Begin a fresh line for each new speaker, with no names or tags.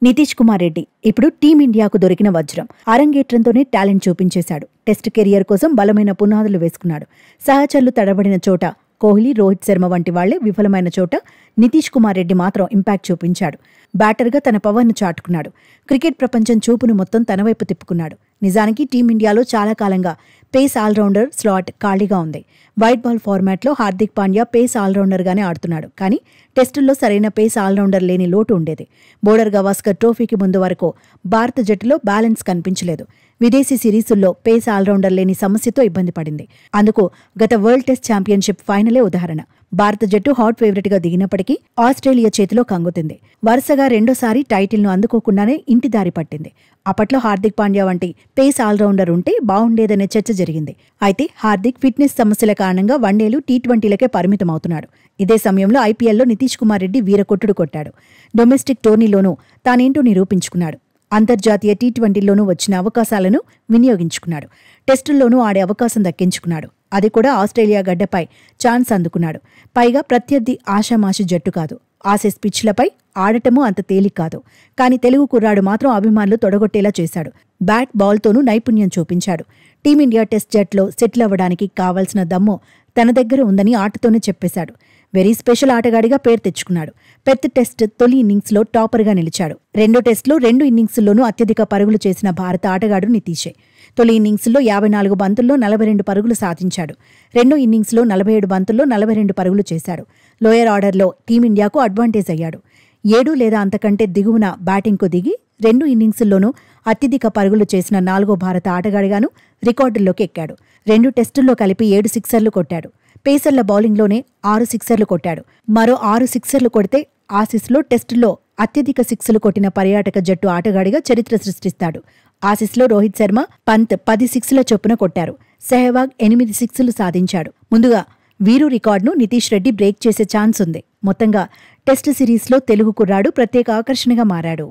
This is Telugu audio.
నితీష్ కుమార్ రెడ్డి ఇప్పుడు టీమిండియాకు దొరికిన వజ్రం. అరంగేట్రంతోనే టాలెంట్ చూపించేశాడు. టెస్ట్ కెరియర్ కోసం బలమైన పునాదులు వేసుకున్నాడు. సహచరులు తడబడిన చోట కోహ్లీ, రోహిత్ శర్మ వంటి వాళ్లే విఫలమైన చోట నితీష్ కుమార్ రెడ్డి మాత్రం ఇంపాక్ట్ చూపించాడు. బ్యాటర్గా తన పవర్ను చాటుకున్నాడు. క్రికెట్ ప్రపంచం చూపును మొత్తం తన వైపు తిప్పుకున్నాడు. నిజానికి టీమిండియాలో చాలా కాలంగా పేస్ ఆల్రౌండర్ స్లాట్ ఖాళీగా ఉంది. వైట్ బాల్ ఫార్మాట్లో హార్దిక్ పాండ్యా పేస్ ఆల్రౌండర్గానే ఆడుతున్నాడు. కానీ టెస్టుల్లో సరైన పేస్ ఆల్రౌండర్ లేని లోటు ఉండేది. బోర్డర్ గవాస్కర్ ట్రోఫీకి ముందు వరకు భారత జట్టులో బ్యాలెన్స్ కనిపించలేదు. విదేశీ సిరీసుల్లో పేస్ ఆల్రౌండర్ లేని సమస్యతో ఇబ్బంది పడింది. అందుకు గత వరల్డ్ టెస్ట్ ఛాంపియన్షిప్ ఫైనలే ఉదాహరణ. భారత జట్టు హాట్ ఫేవరెట్గా దిగినప్పటికీ ఆస్ట్రేలియా చేతిలో కంగుతింది. వరుసగా రెండోసారి టైటిల్ను అందుకోకుండానే ఇంటి దారి పట్టింది. అప్పట్లో హార్దిక్ పాండ్యా వంటి పేస్ ఆల్రౌండర్ ఉంటే బావుండేదనే చర్చ జరిగింది. అయితే హార్దిక్ ఫిట్నెస్ సమస్యల కారణంగా వన్డేలు, టీ20లకే పరిమితమవుతున్నాడు. ఇదే సమయంలో ఐపీఎల్లో నితీష్ కుమార్ రెడ్డి వీరకొట్టుడు కొట్టాడు. డొమెస్టిక్ టోర్నీలోనూ తానేంటో నిరూపించుకున్నాడు. అంతర్జాతీయ టీ20లోనూ వచ్చిన అవకాశాలను వినియోగించుకున్నాడు. టెస్టుల్లోనూ ఆడే అవకాశం దక్కించుకున్నాడు. అది కూడా ఆస్ట్రేలియా గడ్డపై ఛాన్స్ అందుకున్నాడు. పైగా ప్రత్యర్థి ఆషామాషి జట్టు కాదు. ఆసీస్ పిచ్లపై ఆడటమూ అంత తేలిక కాదు. కానీ తెలుగు కుర్రాడు మాత్రం అభిమానులు తొడగొట్టేలా చేశాడు. బ్యాట్, బాల్తోనూ నైపుణ్యం చూపించాడు. టీమిండియా టెస్ట్ జట్లో సెటిల్ అవ్వడానికి కావాల్సిన దమ్ము తన దగ్గర ఉందని ఆటతోనే చెప్పేశాడు. వెరీ స్పెషల్ ఆటగాడిగా పేరు తెచ్చుకున్నాడు. పెర్త్ టెస్ట్ తొలి ఇన్నింగ్స్లో టాపర్గా నిలిచాడు. రెండో టెస్టులో 2 ఇన్నింగ్స్ల్లోనూ అత్యధిక పరుగులు చేసిన భారత ఆటగాడు నితీషే. తొలి ఇన్నింగ్స్లో 54 బంతుల్లో 42 పరుగులు సాధించాడు. రెండో ఇన్నింగ్స్లో 47 బంతుల్లో 42 పరుగులు చేశాడు. లోయర్ ఆర్డర్లో టీమిండియాకు అడ్వాంటేజ్ అయ్యాడు. 7 లేదా అంతకంటే దిగువన బ్యాటింగ్కు దిగి 2 ఇన్నింగ్స్ల్లోనూ అత్యధిక పరుగులు చేసిన 4వ భారత ఆటగాడిగాను రికార్డుల్లోకి ఎక్కాడు. 2 టెస్టుల్లో కలిపి 7 సిక్సర్లు కొట్టాడు. పేసర్ల బౌలింగ్లోనే 6 సిక్సర్లు కొట్టాడు. మరో 6 సిక్సర్లు కొడితే ఆసీస్లో టెస్టుల్లో అత్యధిక సిక్స్లు కొట్టిన పర్యాటక జట్టు ఆటగాడిగా చరిత్ర సృష్టిస్తాడు. ఆసీస్లో రోహిత్ శర్మ, పంత్ 10 సిక్స్ల చొప్పున కొట్టారు. సెహ్వాగ్ 8 సిక్స్లు సాధించాడు. ముందుగా వీరు రికార్డును నితీష్ రెడ్డి బ్రేక్ చేసే ఛాన్స్ ఉంది. మొత్తంగా టెస్ట్ సిరీస్లో తెలుగు కుర్రాడు ప్రత్యేక ఆకర్షణగా మారాడు.